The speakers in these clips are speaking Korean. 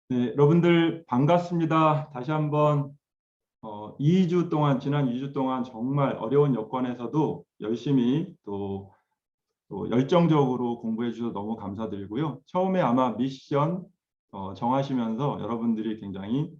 네, 여러분들 반갑습니다. 다시 한번 2주 동안 지난 2주 동안 정말 어려운 여건에서도 열심히 또 열정적으로 공부해 주셔서 너무 감사드리고요. 처음에 아마 미션 정하시면서 여러분들이 굉장히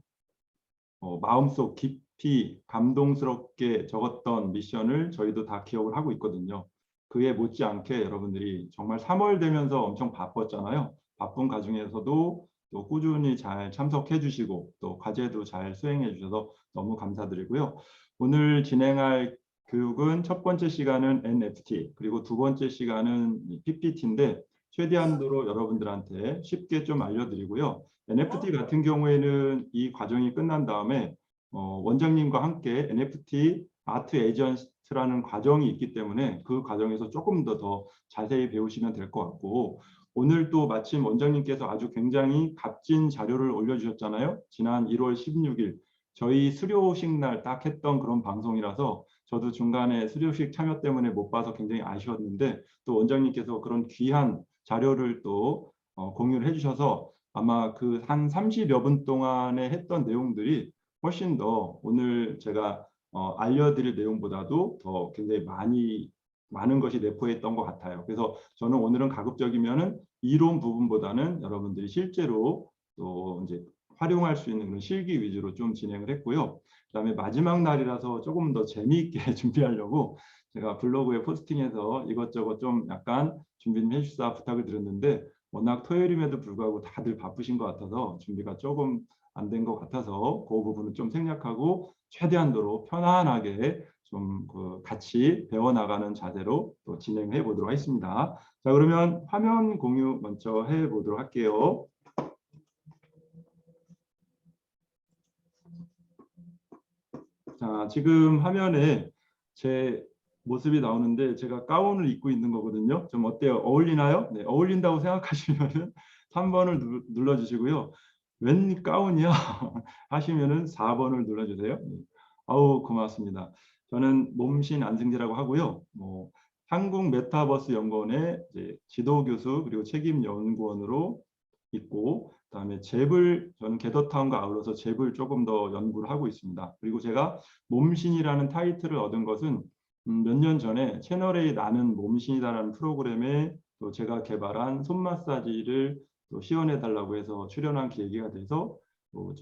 마음속 깊이 감동스럽게 적었던 미션을 저희도 다 기억을 하고 있거든요. 그에 못지않게 여러분들이 정말 3월 되면서 엄청 바빴잖아요. 바쁜 가중에서도 또 꾸준히 잘 참석해 주시고 또 과제도 잘 수행해 주셔서 너무 감사드리고요. 오늘 진행할 교육은 첫 번째 시간은 NFT 그리고 두 번째 시간은 PPT인데 최대한도로 여러분들한테 쉽게 좀 알려드리고요. NFT 같은 경우에는 이 과정이 끝난 다음에 원장님과 함께 NFT 아트 에이전트라는 과정이 있기 때문에 그 과정에서 조금 더 자세히 배우시면 될 것 같고 오늘 또 마침 원장님께서 아주 굉장히 값진 자료를 올려주셨잖아요. 지난 1월 16일 저희 수료식 날 딱 했던 그런 방송이라서 저도 중간에 수료식 참여 때문에 못 봐서 굉장히 아쉬웠는데 또 원장님께서 그런 귀한 자료를 또 공유를 해주셔서 아마 그 한 30여 분 동안에 했던 내용들이 훨씬 더 오늘 제가 알려드릴 내용보다도 더 굉장히 많은 것이 내포해 있던 것 같아요. 그래서 저는 오늘은 가급적이면은 이론 부분보다는 여러분들이 실제로 또 이제 활용할 수 있는 그런 실기 위주로 좀 진행을 했고요. 그다음에 마지막 날이라서 조금 더 재미있게 준비하려고 제가 블로그에 포스팅해서 이것저것 좀 약간 준비 좀 해주시다 부탁을 드렸는데 워낙 토요일임에도 불구하고 다들 바쁘신 것 같아서 준비가 조금 안 된 것 같아서 그 부분은 좀 생략하고 최대한도로 편안하게 좀 같이 배워나가는 자세로 또 진행해 보도록 하겠습니다. 자, 그러면 화면 공유 먼저 해 보도록 할게요. 자, 지금 화면에 제 모습이 나오는데 제가 가운을 입고 있는 거거든요. 좀 어때요? 어울리나요? 네, 어울린다고 생각하시면은 3번을 눌러주시고요. 웬 가운이야? 하시면은 4번을 눌러주세요. 네. 아우 고맙습니다. 저는 몸신 안승재라고 하고요. 한국 메타버스 연구원의 이제 지도 교수 그리고 책임 연구원으로 있고 그다음에 잽을 저는 게더타운과 아울러서 잽을 조금 더 연구를 하고 있습니다. 그리고 제가 몸신이라는 타이틀을 얻은 것은 몇 년 전에 채널A 나는 몸신이다라는 프로그램에 또 제가 개발한 손 마사지를 또 시연해 달라고 해서 출연한 계기가 돼서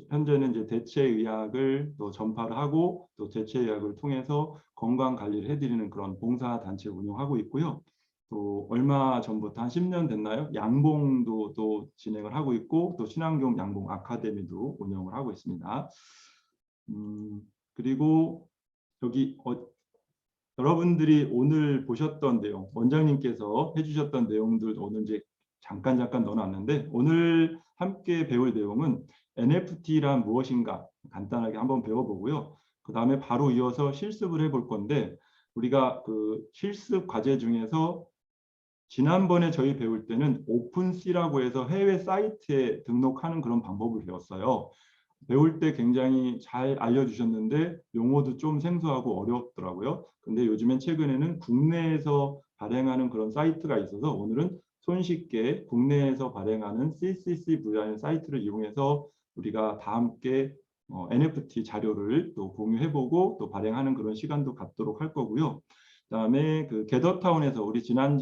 현재는 이제 대체의학을 또 전파를 하고 또 대체의학을 통해서 건강 관리를 해드리는 그런 봉사 단체를 운영하고 있고요. 또 얼마 전부터 한 10년 됐나요? 양봉도 또 진행을 하고 있고 또 친환경 양봉 아카데미도 운영을 하고 있습니다. 그리고 여기 여러분들이 오늘 보셨던 내용, 원장님께서 해주셨던 내용들 오늘 이제 잠깐 넣어놨는데 오늘 함께 배울 내용은 NFT란 무엇인가 간단하게 한번 배워보고요. 그 다음에 바로 이어서 실습을 해볼 건데 우리가 그 실습 과제 중에서 지난번에 저희 배울 때는 오픈C라고 해서 해외 사이트에 등록하는 그런 방법을 배웠어요. 배울 때 굉장히 잘 알려주셨는데 용어도 좀 생소하고 어렵더라고요. 근데 요즘엔 최근에는 국내에서 발행하는 그런 사이트가 있어서 오늘은 손쉽게 국내에서 발행하는 CCCV라는 사이트를 이용해서 우리가 다 함께 NFT 자료를 또 공유해보고 또 발행하는 그런 시간도 갖도록 할 거고요. 그다음에 그 게더타운에서 우리 지난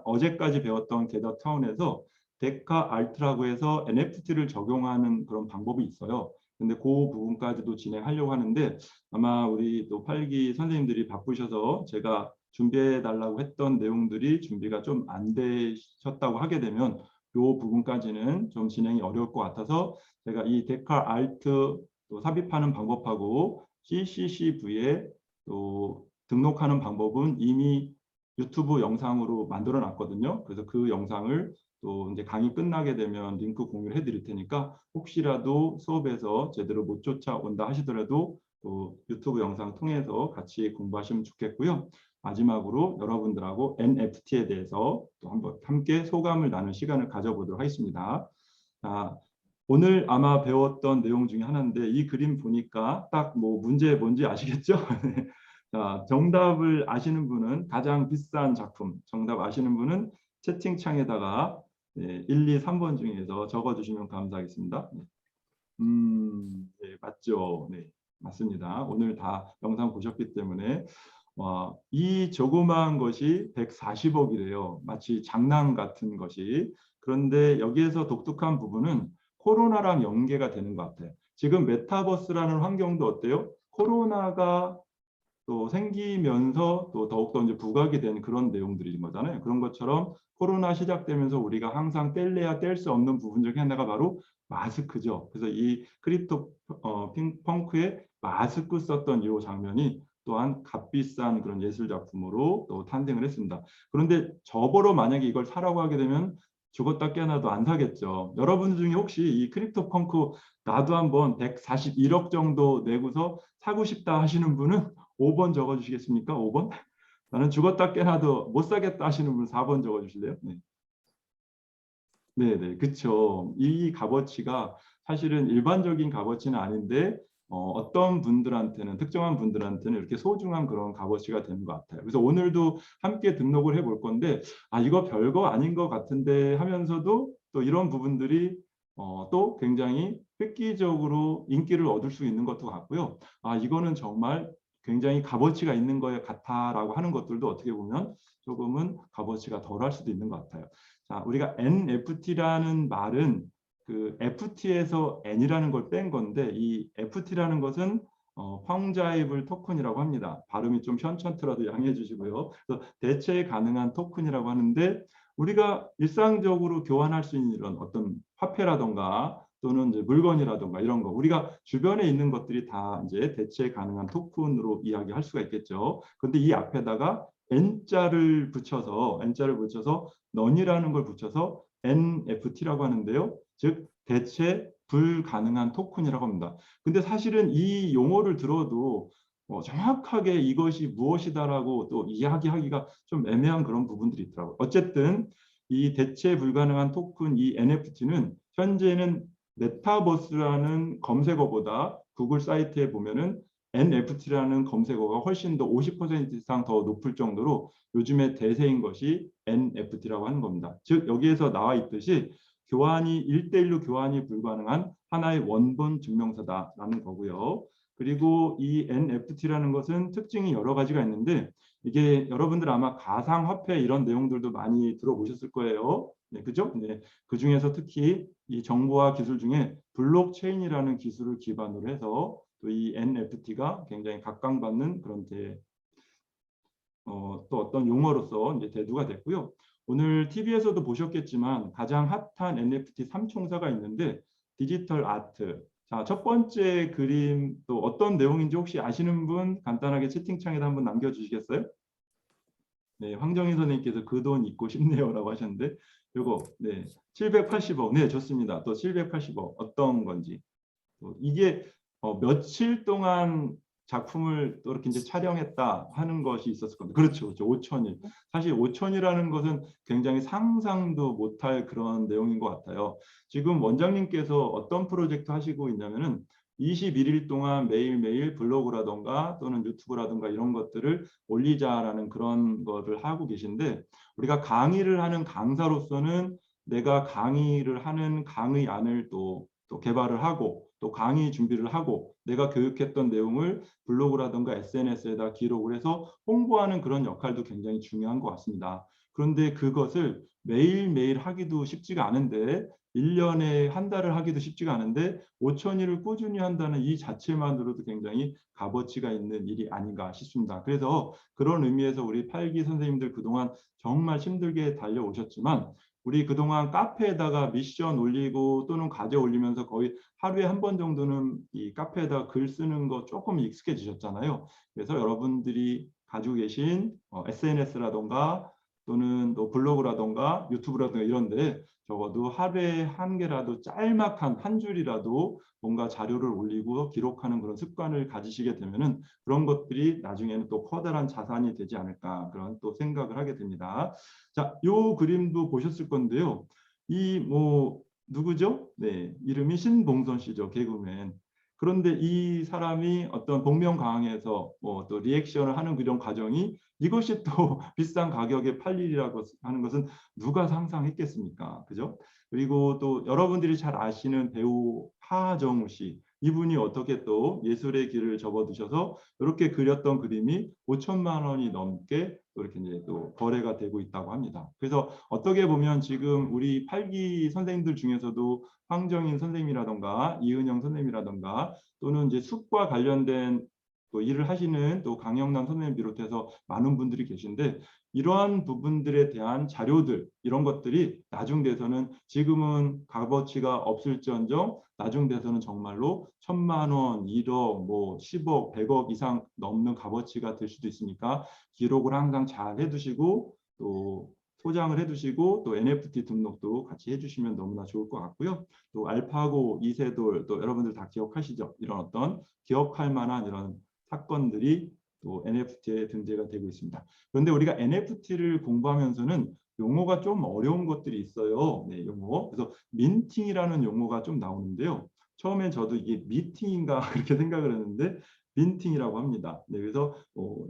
어제까지 배웠던 게더타운에서 데카 알트라고 해서 NFT를 적용하는 그런 방법이 있어요. 근데 그 부분까지도 진행하려고 하는데 아마 우리 또 8기 선생님들이 바쁘셔서 제가 준비해 달라고 했던 내용들이 준비가 좀 안 되셨다고 하게 되면 이 부분까지는 좀 진행이 어려울 것 같아서 제가 이 데카 알트 또 삽입하는 방법하고 CCCV에 또 등록하는 방법은 이미 유튜브 영상으로 만들어 놨거든요. 그래서 그 영상을 또 이제 강의 끝나게 되면 링크 공유를 해드릴 테니까 혹시라도 수업에서 제대로 못 쫓아온다 하시더라도 또 유튜브 영상 통해서 같이 공부하시면 좋겠고요. 마지막으로 여러분들하고 NFT에 대해서 또 한번 함께 소감을 나눌 시간을 가져보도록 하겠습니다. 자, 오늘 아마 배웠던 내용 중에 하나인데 이 그림 보니까 딱 뭐 문제 뭔지 아시겠죠? 자, 정답을 아시는 분은 가장 비싼 작품, 정답 아시는 분은 채팅창에다가 네, 1, 2, 3번 중에서 적어주시면 감사하겠습니다. 네. 네, 맞죠. 네, 맞습니다. 오늘 다 영상 보셨기 때문에 이 조그마한 것이 140억이래요. 마치 장난 같은 것이. 그런데 여기에서 독특한 부분은 코로나랑 연계가 되는 것 같아요. 지금 메타버스라는 환경도 어때요? 코로나가 또 생기면서 또 더욱더 이제 부각이 된 그런 내용들인 거잖아요. 그런 것처럼 코로나 시작되면서 우리가 항상 뗄래야 뗄 수 없는 부분 중에 하나가 바로 마스크죠. 그래서 이 크립토 펑크의 마스크 썼던 이 장면이 또한 값비싼 그런 예술 작품으로 또 탄생을 했습니다. 그런데 저보러 만약에 이걸 사라고 하게 되면 죽었다 깨어나도 안 사겠죠. 여러분 중에 혹시 이 크립토 펑크 나도 한번 141억 정도 내고서 사고 싶다 하시는 분은 5번 적어주시겠습니까? 5번? 나는 죽었다 깨나도 못 사겠다 하시는 분 4번 적어주실래요? 네. 네네, 그쵸. 이 값어치가 사실은 일반적인 값어치는 아닌데 어떤 분들한테는 특정한 분들한테는 이렇게 소중한 그런 값어치가 되는 것 같아요. 그래서 오늘도 함께 등록을 해볼 건데 이거 별거 아닌 것 같은데 하면서도 또 이런 부분들이 또 굉장히 획기적으로 인기를 얻을 수 있는 것도 같고요. 이거는 정말 굉장히 값어치가 있는 것 같아라고 하는 것들도 어떻게 보면 조금은 값어치가 덜할 수도 있는 것 같아요. 자, 우리가 NFT라는 말은 그 FT에서 N이라는 걸 뺀 건데 이 FT라는 것은 황자이블 토큰이라고 합니다. 발음이 좀 현찮더라도 양해해 주시고요. 그래서 대체 가능한 토큰이라고 하는데 우리가 일상적으로 교환할 수 있는 이런 어떤 화폐라던가 또는 이제 물건이라던가 이런 거 우리가 주변에 있는 것들이 다 이제 대체 가능한 토큰으로 이야기할 수가 있겠죠. 그런데 이 앞에다가 N자를 붙여서 넌이라는 걸 붙여서 NFT라고 하는데요. 즉 대체 불가능한 토큰이라고 합니다. 근데 사실은 이 용어를 들어도 정확하게 이것이 무엇이다라고 또 이야기하기가 좀 애매한 그런 부분들이 있더라고요. 어쨌든 이 대체 불가능한 토큰 이 NFT는 현재는 메타버스라는 검색어보다 구글 사이트에 보면은 NFT라는 검색어가 훨씬 더 50% 이상 더 높을 정도로 요즘에 대세인 것이 NFT라고 하는 겁니다. 즉 여기에서 나와 있듯이 교환이 1대1로 교환이 불가능한 하나의 원본 증명서다라는 거고요. 그리고 이 NFT라는 것은 특징이 여러 가지가 있는데 이게 여러분들 아마 가상화폐 이런 내용들도 많이 들어보셨을 거예요. 네, 그죠? 네, 그 중에서 특히 이 정보화 기술 중에 블록체인이라는 기술을 기반으로 해서 또 이 NFT가 굉장히 각광받는 그런 또 어떤 용어로서 이제 대두가 됐고요. 오늘 TV에서도 보셨겠지만 가장 핫한 NFT 3총사가 있는데 디지털 아트. 자, 첫 번째 그림 또 어떤 내용인지 혹시 아시는 분 간단하게 채팅창에다 한번 남겨주시겠어요? 네, 황정희 선생님께서 그 돈 잊고 싶네요라고 하셨는데 요거 네 780억 네 좋습니다. 또 780억 어떤 건지 이게 며칠 동안 작품을 또 이렇게 이제 촬영했다 하는 것이 있었을 건데 그렇죠, 그렇죠. 5천일. 사실 5천이라는 것은 굉장히 상상도 못할 그런 내용인 것 같아요. 지금 원장님께서 어떤 프로젝트 하시고 있냐면은 21일 동안 매일매일 블로그라던가 또는 유튜브라든가 이런 것들을 올리자라는 그런 거를 하고 계신데 우리가 강의를 하는 강사로서는 내가 강의를 하는 강의안을 또 개발을 하고 또 강의 준비를 하고 내가 교육했던 내용을 블로그라든가 SNS에다 기록을 해서 홍보하는 그런 역할도 굉장히 중요한 것 같습니다. 그런데 그것을 매일매일 하기도 쉽지가 않은데 1년에 한 달을 하기도 쉽지가 않은데 5천일을 꾸준히 한다는 이 자체만으로도 굉장히 값어치가 있는 일이 아닌가 싶습니다. 그래서 그런 의미에서 우리 팔기 선생님들 그동안 정말 힘들게 달려오셨지만 우리 그동안 카페에다가 미션 올리고 또는 과제 올리면서 거의 하루에 한 번 정도는 이 카페에다가 글 쓰는 거 조금 익숙해지셨잖아요. 그래서 여러분들이 가지고 계신 SNS라던가 또는 또 블로그라던가 유튜브라던가 이런데 적어도 하루에 한 개라도 짤막한 한 줄이라도 뭔가 자료를 올리고 기록하는 그런 습관을 가지시게 되면은 그런 것들이 나중에는 또 커다란 자산이 되지 않을까 그런 또 생각을 하게 됩니다. 자, 요 그림도 보셨을 건데요. 이 누구죠? 네, 이름이 신봉선 씨죠, 개그맨. 그런데 이 사람이 어떤 복면가왕에서 또 리액션을 하는 그런 과정이 이것이 또 비싼 가격에 팔리리라고 하는 것은 누가 상상했겠습니까? 그죠? 그리고 또 여러분들이 잘 아시는 배우 하정우 씨, 이분이 어떻게 또 예술의 길을 접어드셔서 이렇게 그렸던 그림이 5천만 원이 넘게 또 이렇게 이제 또 거래가 되고 있다고 합니다. 그래서 어떻게 보면 지금 우리 팔기 선생님들 중에서도 황정인 선생님이라던가 이은영 선생님이라던가 또는 이제 숲과 관련된 또 일을 하시는 또 강영남 선생님 비롯해서 많은 분들이 계신데 이러한 부분들에 대한 자료들 이런 것들이 나중 돼서는 지금은 값어치가 없을지언정 나중 돼서는 정말로 1,000만 원, 1억, 뭐 10억, 100억 이상 넘는 값어치가 될 수도 있으니까 기록을 항상 잘 해두시고 또 소장을 해두시고 또 NFT 등록도 같이 해주시면 너무나 좋을 것 같고요. 또 알파고, 이세돌 또 여러분들 다 기억하시죠? 이런 어떤 기억할 만한 이런 사건들이 또 NFT에 등재가 되고 있습니다. 그런데 우리가 NFT를 공부하면서는 용어가 좀 어려운 것들이 있어요. 네, 용어. 그래서 민팅이라는 용어가 좀 나오는데요. 처음엔 저도 이게 미팅인가 그렇게 생각을 했는데 민팅이라고 합니다. 네, 그래서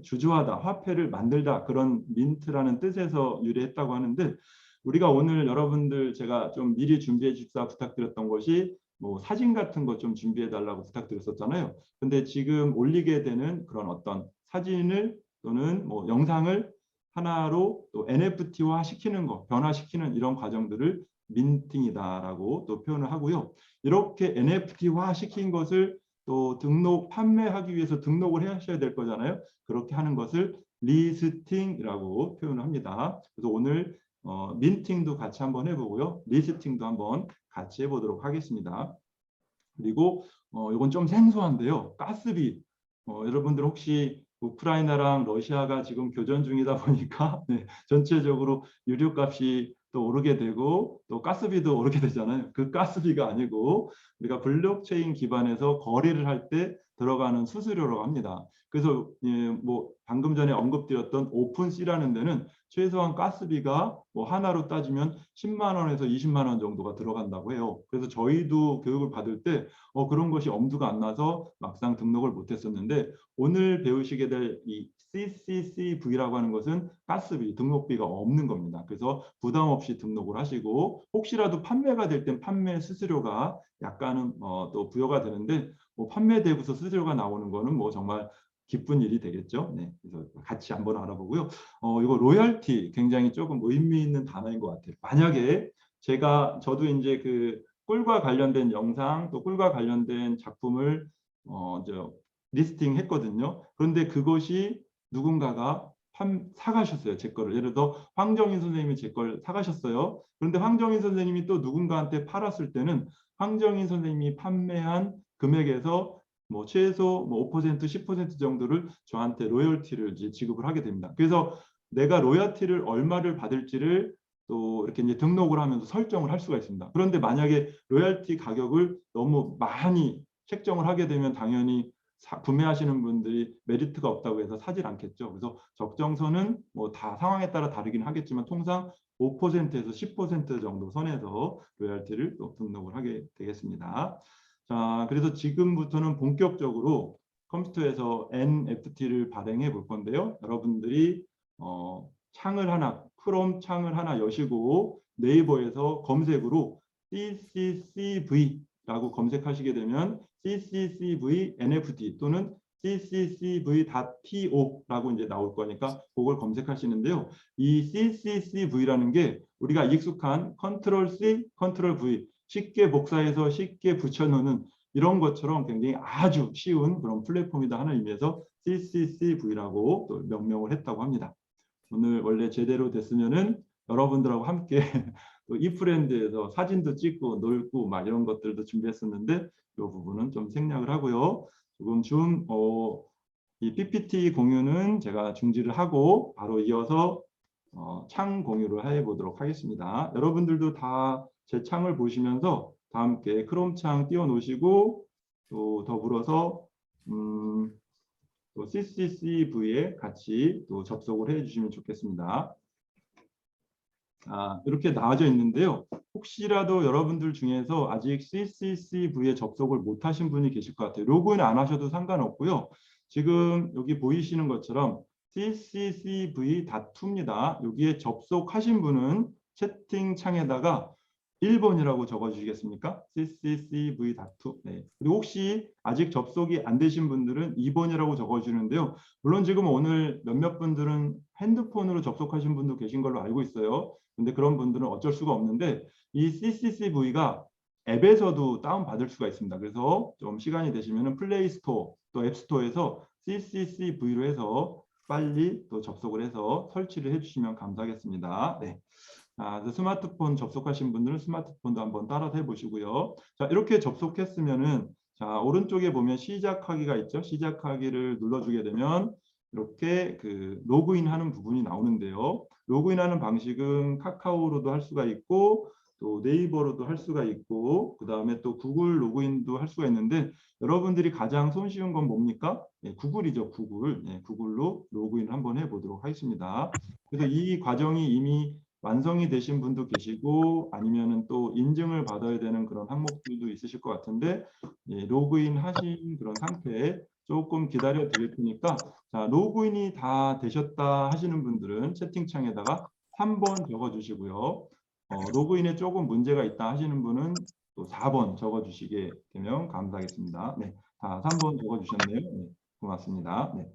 주주하다, 화폐를 만들다 그런 민트라는 뜻에서 유래했다고 하는데 우리가 오늘 여러분들 제가 좀 미리 준비해 주십사 부탁드렸던 것이 뭐 사진 같은 거 좀 준비해 달라고 부탁드렸었잖아요. 근데 지금 올리게 되는 그런 어떤 사진을 또는 뭐 영상을 하나로 또 NFT화 시키는 거, 변화시키는 이런 과정들을 민팅이다라고 또 표현을 하고요. 이렇게 NFT화 시킨 것을 또 등록, 판매하기 위해서 등록을 하셔야 될 거잖아요. 그렇게 하는 것을 리스팅이라고 표현을 합니다. 그래서 오늘 민팅도 같이 한번 해보고요. 리스팅도 한번 같이 해보도록 하겠습니다. 그리고 이건 좀 생소한데요. 가스비. 여러분들 혹시 우크라이나랑 러시아가 지금 교전 중이다 보니까 네, 전체적으로 유류값이 또 오르게 되고 또 가스비도 오르게 되잖아요. 그 가스비가 아니고 우리가 블록체인 기반에서 거래를 할 때 들어가는 수수료라고 합니다. 그래서 예, 뭐 방금 전에 언급드렸던 오픈C라는 데는 최소한 가스비가 뭐 하나로 따지면 10만 원에서 20만 원 정도가 들어간다고 해요. 그래서 저희도 교육을 받을 때 그런 것이 엄두가 안 나서 막상 등록을 못했었는데 오늘 배우시게 될 이 CCCV라고 하는 것은 가스비, 등록비가 없는 겁니다. 그래서 부담 없이 등록을 하시고 혹시라도 판매가 될 땐 판매 수수료가 약간은 또 부여가 되는데 뭐 판매되고서 수수료가 나오는 거는 뭐 정말 기쁜 일이 되겠죠. 네, 그래서 같이 한번 알아보고요. 이거 로열티 굉장히 조금 의미 있는 단어인 것 같아요. 만약에 저도 이제 그 꿀과 관련된 영상 또 꿀과 관련된 작품을 리스팅 했거든요. 그런데 그것이 누군가가 사가셨어요. 제 거를. 예를 들어 황정인 선생님이 제 걸 사가셨어요. 그런데 황정인 선생님이 또 누군가한테 팔았을 때는 황정인 선생님이 판매한 금액에서 뭐 최소 뭐 5%, 10% 정도를 저한테 로열티를 이제 지급을 하게 됩니다. 그래서 내가 로열티를 얼마를 받을지를 또 이렇게 이제 등록을 하면서 설정을 할 수가 있습니다. 그런데 만약에 로열티 가격을 너무 많이 책정을 하게 되면 당연히 구매하시는 분들이 메리트가 없다고 해서 사질 않겠죠. 그래서 적정선은 뭐 다 상황에 따라 다르긴 하겠지만 통상 5%에서 10% 정도 선에서 로열티를 또 등록을 하게 되겠습니다. 자, 그래서 지금부터는 본격적으로 컴퓨터에서 NFT를 발행해 볼 건데요. 여러분들이 창을 하나, 크롬 창을 하나 여시고 네이버에서 검색으로 CCCV라고 검색하시게 되면 CCCV NFT 또는 CCCV.to라고 이제 나올 거니까 그걸 검색하시는데요. 이 CCCV라는 게 우리가 익숙한 컨트롤 C, 컨트롤 V 쉽게 복사해서 쉽게 붙여넣는 이런 것처럼 굉장히 아주 쉬운 그런 플랫폼이다 하는 의미에서 CCCV라고 또 명명을 했다고 합니다. 오늘 원래 제대로 됐으면은 여러분들하고 함께 또 이프렌드에서 사진도 찍고 놀고 막 이런 것들도 준비했었는데 이 부분은 좀 생략을 하고요. 조금 이 PPT 공유는 제가 중지를 하고 바로 이어서 창 공유를 해보도록 하겠습니다. 여러분들도 다 제 창을 보시면서 다 함께 크롬 창 띄워놓으시고 또 더불어서 또 CCCV에 같이 또 접속을 해주시면 좋겠습니다. 이렇게 나와져 있는데요. 혹시라도 여러분들 중에서 아직 CCCV에 접속을 못하신 분이 계실 것 같아요. 로그인 안 하셔도 상관없고요. 지금 여기 보이시는 것처럼 CCCV.2입니다. 여기에 접속하신 분은 채팅창에다가 1번이라고 적어주시겠습니까? CCCV.2. 네. 그리고 혹시 아직 접속이 안 되신 분들은 2번이라고 적어주는데요. 물론 지금 오늘 몇몇 분들은 핸드폰으로 접속하신 분도 계신 걸로 알고 있어요. 근데 그런 분들은 어쩔 수가 없는데 이 CCCV가 앱에서도 다운받을 수가 있습니다. 그래서 좀 시간이 되시면 플레이스토어 또 앱스토어에서 CCCV로 해서 빨리 또 접속을 해서 설치를 해주시면 감사하겠습니다. 네. 스마트폰 접속하신 분들은 스마트폰도 한번 따라서 해보시고요. 자, 이렇게 접속했으면은 자, 오른쪽에 보면 시작하기가 있죠. 시작하기를 눌러주게 되면 이렇게 그 로그인하는 부분이 나오는데요. 로그인하는 방식은 카카오로도 할 수가 있고 또 네이버로도 할 수가 있고 그 다음에 또 구글 로그인도 할 수가 있는데 여러분들이 가장 손쉬운 건 뭡니까? 네, 구글이죠. 구글. 네, 구글로 로그인 한번 해보도록 하겠습니다. 그래서 이 과정이 이미 완성이 되신 분도 계시고 아니면은 또 인증을 받아야 되는 그런 항목들도 있으실 것 같은데 예, 로그인 하신 그런 상태에 조금 기다려 드릴 테니까 자, 로그인이 다 되셨다 하시는 분들은 채팅창에다가 3번 적어 주시고요. 로그인에 조금 문제가 있다 하시는 분은 또 4번 적어 주시게 되면 감사하겠습니다. 네. 다 3번 적어 주셨네요. 네, 고맙습니다. 네.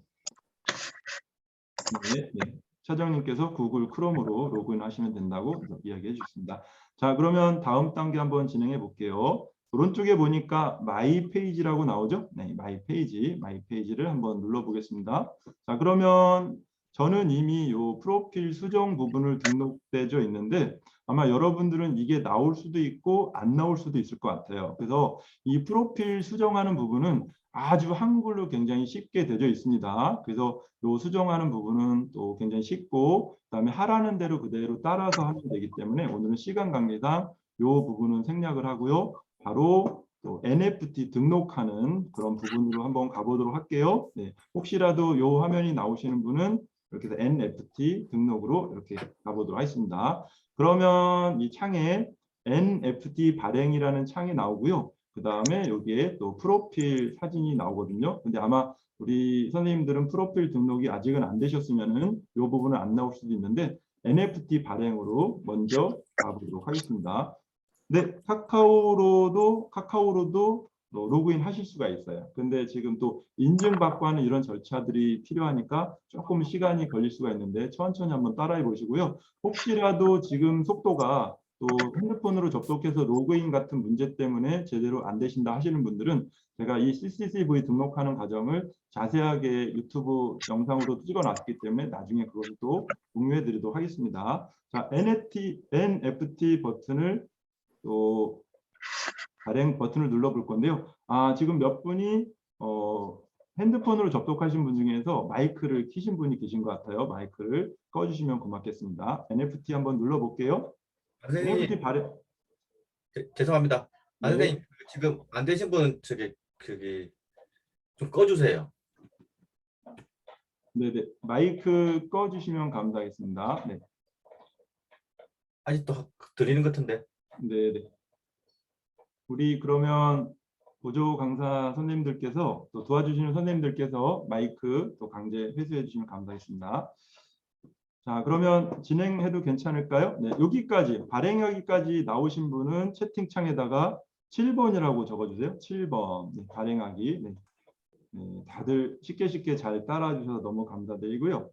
네, 네. 차장님께서 구글 크롬으로 로그인 하시면 된다고 이야기해 주셨습니다. 자, 그러면 다음 단계 한번 진행해 볼게요. 오른쪽에 보니까 마이 페이지라고 나오죠? 네, 마이 페이지를 한번 눌러 보겠습니다. 자, 그러면 저는 이미 요 프로필 수정 부분을 등록되어 있는데 아마 여러분들은 이게 나올 수도 있고 안 나올 수도 있을 것 같아요. 그래서 이 프로필 수정하는 부분은 아주 한글로 굉장히 쉽게 되어 있습니다. 그래서 요 수정하는 부분은 또 굉장히 쉽고 그다음에 하라는 대로 그대로 따라서 하면 되기 때문에 오늘은 시간 관계상 요 부분은 생략을 하고요. 바로 또 NFT 등록하는 그런 부분으로 한번 가보도록 할게요. 네, 혹시라도 요 화면이 나오시는 분은 이렇게 해서 NFT 등록으로 이렇게 가보도록 하겠습니다. 그러면 이 창에 NFT 발행이라는 창이 나오고요. 그 다음에 여기에 또 프로필 사진이 나오거든요. 근데 아마 우리 선생님들은 프로필 등록이 아직은 안 되셨으면은 이 부분은 안 나올 수도 있는데 NFT 발행으로 먼저 가보도록 하겠습니다. 네, 카카오로도 로그인 하실 수가 있어요. 근데 지금 또 인증받고 하는 이런 절차들이 필요하니까 조금 시간이 걸릴 수가 있는데 천천히 한번 따라해 보시고요. 혹시라도 지금 속도가 또 핸드폰으로 접속해서 로그인 같은 문제 때문에 제대로 안 되신다 하시는 분들은 제가 이 CCCV 등록하는 과정을 자세하게 유튜브 영상으로 찍어놨기 때문에 나중에 그것을 또 공유해 드리도록 하겠습니다. 자, NFT 버튼을 또 발행 버튼을 눌러볼 건데요. 지금 몇 분이 핸드폰으로 접속하신 분 중에서 마이크를 켜신 분이 계신 것 같아요. 마이크를 꺼주시면 고맙겠습니다. NFT 한번 눌러볼게요. NFT 선생님, 발행. 죄송합니다. 네, 선생님, 지금 안 되신 분 저기 그게 좀 꺼주세요. 네네. 마이크 꺼주시면 감사하겠습니다. 네, 아직도 들리는 것 같은데. 네네. 우리 그러면 보조 강사 선생님들께서 또 도와주시는 선생님들께서 마이크 또 강제 회수해 주시면 감사하겠습니다. 자, 그러면 진행해도 괜찮을까요? 네, 여기까지 발행하기까지 나오신 분은 채팅창에다가 7번이라고 적어주세요. 7번 네, 발행하기. 네, 네, 다들 쉽게 잘 따라 주셔서 너무 감사드리고요.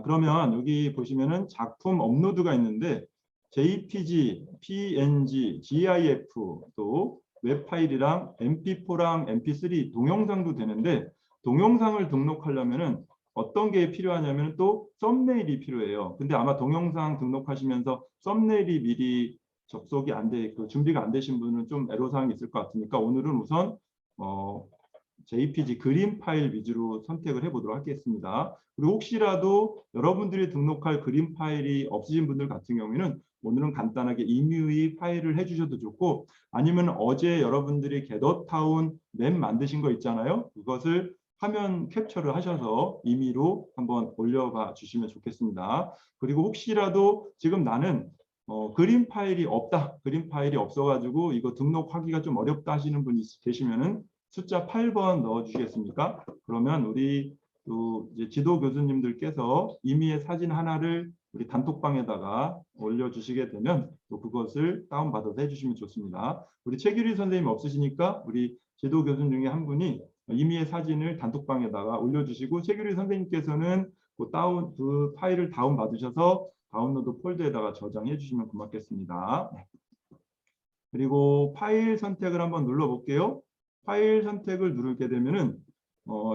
그러면 여기 보시면은 작품 업로드가 있는데 JPG, PNG, GIF 또 웹파일이랑 MP4랑 MP3 동영상도 되는데 동영상을 등록하려면은 어떤 게 필요하냐면 또 썸네일이 필요해요. 근데 아마 동영상 등록하시면서 썸네일이 미리 접속이 안 돼, 그 준비가 안 되신 분은 좀 애로사항이 있을 것 같으니까 오늘은 우선 JPG 그림 파일 위주로 선택을 해보도록 하겠습니다. 그리고 혹시라도 여러분들이 등록할 그림 파일이 없으신 분들 같은 경우에는 오늘은 간단하게 임의 파일을 해주셔도 좋고 아니면 어제 여러분들이 겟더타운 맵 만드신 거 있잖아요. 그것을 화면 캡처를 하셔서 임의로 한번 올려봐 주시면 좋겠습니다. 그리고 혹시라도 지금 나는 그림 파일이 없다. 그림 파일이 없어가지고 이거 등록하기가 좀 어렵다 하시는 분이 계시면은 숫자 8번 넣어주시겠습니까? 그러면 우리 또 이제 지도 교수님들께서 임의의 사진 하나를 우리 단톡방에다가 올려주시게 되면 또 그것을 다운받아서 해주시면 좋습니다. 우리 최규리 선생님 없으시니까 우리 지도 교수 중에 한 분이 임의의 사진을 단톡방에다가 올려주시고 최규리 선생님께서는 그 파일을 다운받으셔서 다운로드 폴더에다가 저장해 주시면 고맙겠습니다. 그리고 파일 선택을 한번 눌러볼게요. 파일 선택을 누르게 되면은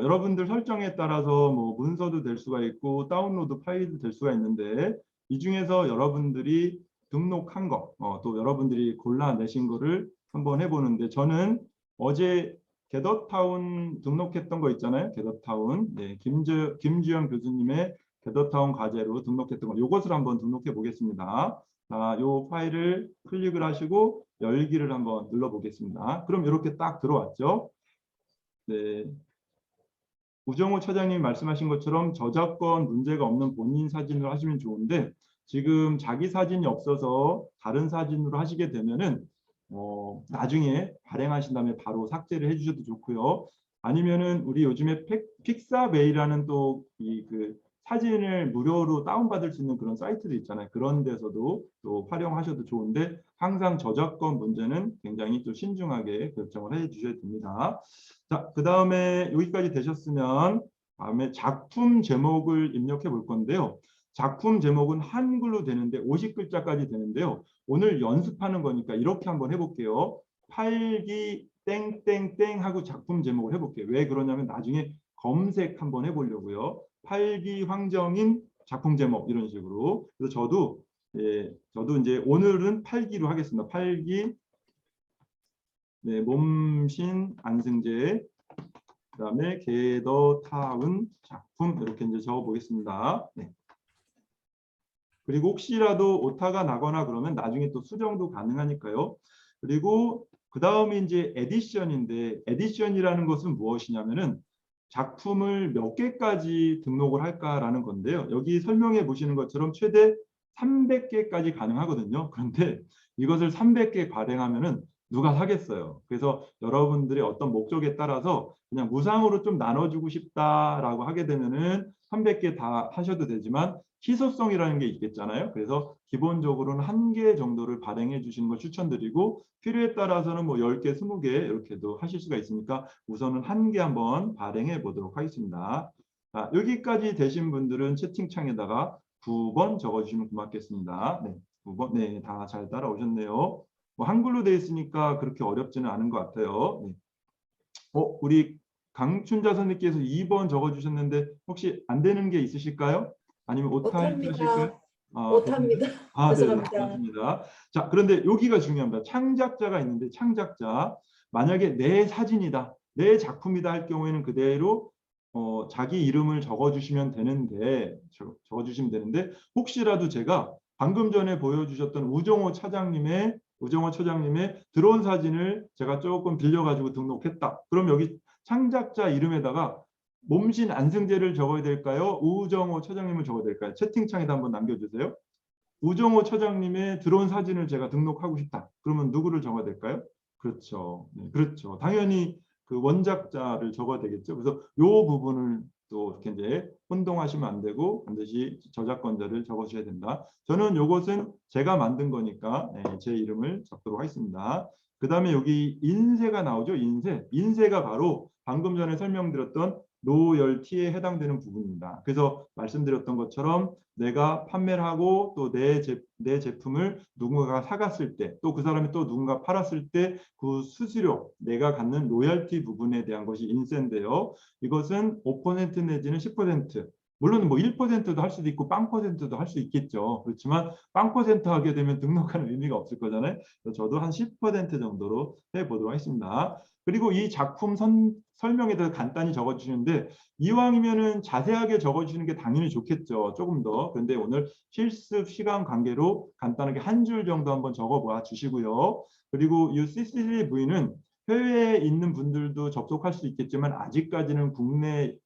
여러분들 설정에 따라서 뭐 문서도 될 수가 있고 다운로드 파일도 될 수가 있는데 이 중에서 여러분들이 등록한 거, 또 여러분들이 골라내신 거를 한번 해보는데 저는 어제 게더타운 등록했던 거 있잖아요. 게더타운. 네, 김주영 교수님의 게더타운 과제로 등록했던 거. 이것을 한번 등록해 보겠습니다. 자, 이 파일을 클릭을 하시고 열기를 한번 눌러보겠습니다. 그럼 이렇게 딱 들어왔죠. 네. 우정호 차장님이 말씀하신 것처럼 저작권 문제가 없는 본인 사진으로 하시면 좋은데 지금 자기 사진이 없어서 다른 사진으로 하시게 되면은 나중에 발행하신 다음에 바로 삭제를 해주셔도 좋고요. 아니면은 우리 요즘에 픽사베이라는 또 그 사진을 무료로 다운받을 수 있는 그런 사이트도 있잖아요. 그런 데서도 또 활용하셔도 좋은데 항상 저작권 문제는 굉장히 또 신중하게 결정을 해주셔야 됩니다. 자, 그 다음에 여기까지 되셨으면 다음에 작품 제목을 입력해 볼 건데요. 작품 제목은 한글로 되는데 50글자까지 되는데요. 오늘 연습하는 거니까 이렇게 한번 해볼게요. 팔기 땡땡땡 하고 작품 제목을 해볼게요. 왜 그러냐면 나중에 검색 한번 해보려고요. 팔기 황정인 작품 제목 이런 식으로. 그래서 저도 이제 오늘은 팔기로 하겠습니다. 팔기 네, 몸신 안승재 그다음에 게더타운 작품 이렇게 이제 적어 보겠습니다. 네. 그리고 혹시라도 오타가 나거나 그러면 나중에 또 수정도 가능하니까요. 그리고 그 다음에 이제 에디션인데 에디션이라는 것은 무엇이냐면은 작품을 몇 개까지 등록을 할까라는 건데요. 여기 설명해 보시는 것처럼 최대 300개까지 가능하거든요. 그런데 이것을 300개 발행하면은 누가 사겠어요. 그래서 여러분들의 어떤 목적에 따라서 그냥 무상으로 좀 나눠주고 싶다라고 하게 되면은 300개 다 하셔도 되지만 희소성이라는 게 있겠잖아요. 그래서 기본적으로는 1개 정도를 발행해 주시는 걸 추천드리고 필요에 따라서는 뭐 10개, 20개 이렇게도 하실 수가 있으니까 우선은 1개 한번 발행해 보도록 하겠습니다. 자, 여기까지 되신 분들은 채팅창에다가 9번 적어주시면 고맙겠습니다. 네, 9번. 네, 다 잘 따라오셨네요. 뭐 한글로 되어 있으니까 그렇게 어렵지는 않은 것 같아요. 네. 우리 강춘자 선생님께서 2번 적어주셨는데 혹시 안 되는 게 있으실까요? 아니면 오타 있으실까요? 못합니다. 못합니다. 네네, 죄송합니다. 고맙습니다. 자, 그런데 여기가 중요합니다. 창작자가 있는데 창작자, 만약에 내 사진이다, 내 작품이다 할 경우에는 그대로 자기 이름을 적어주시면 되는데 혹시라도 제가 방금 전에 보여주셨던 우정호 차장님의 드론 사진을 제가 조금 빌려가지고 등록했다. 그럼 여기 창작자 이름에다가 몸신 안승재를 적어야 될까요? 우정호 차장님을 적어야 될까요? 채팅창에다 한번 남겨주세요. 우정호 차장님의 드론 사진을 제가 등록하고 싶다. 그러면 누구를 적어야 될까요? 그렇죠. 네, 그렇죠. 당연히 그 원작자를 적어야 되겠죠. 그래서 이 부분을 또 이렇게 이제 혼동하시면 안 되고 반드시 저작권자를 적어주셔야 된다. 저는 이것은 제가 만든 거니까 네, 제 이름을 적도록 하겠습니다. 그 다음에 여기 인쇄가 나오죠. 인쇄가 바로 방금 전에 설명드렸던 로열티에 해당되는 부분입니다. 그래서 말씀드렸던 것처럼 내가 판매를 하고 또 내 제품을 누군가가 사갔을 때 또 그 사람이 또 누군가 팔았을 때 그 수수료 내가 갖는 로열티 부분에 대한 것이 인세인데요. 이것은 5% 내지는 10% 물론 뭐 1%도 할 수도 있고 0%도 할 수 있겠죠. 그렇지만 0% 하게 되면 등록하는 의미가 없을 거잖아요. 그래서 저도 한 10% 정도로 해보도록 하겠습니다. 그리고 이 작품 설명에 대해서 간단히 적어주시는데 이왕이면은 자세하게 적어주시는 게 당연히 좋겠죠. 조금 더. 그런데 오늘 실습 시간 관계로 간단하게 한 줄 정도 한번 적어봐 주시고요. 그리고 이 CCTV는 해외에 있는 분들도 접속할 수 있겠지만 아직까지는 국내에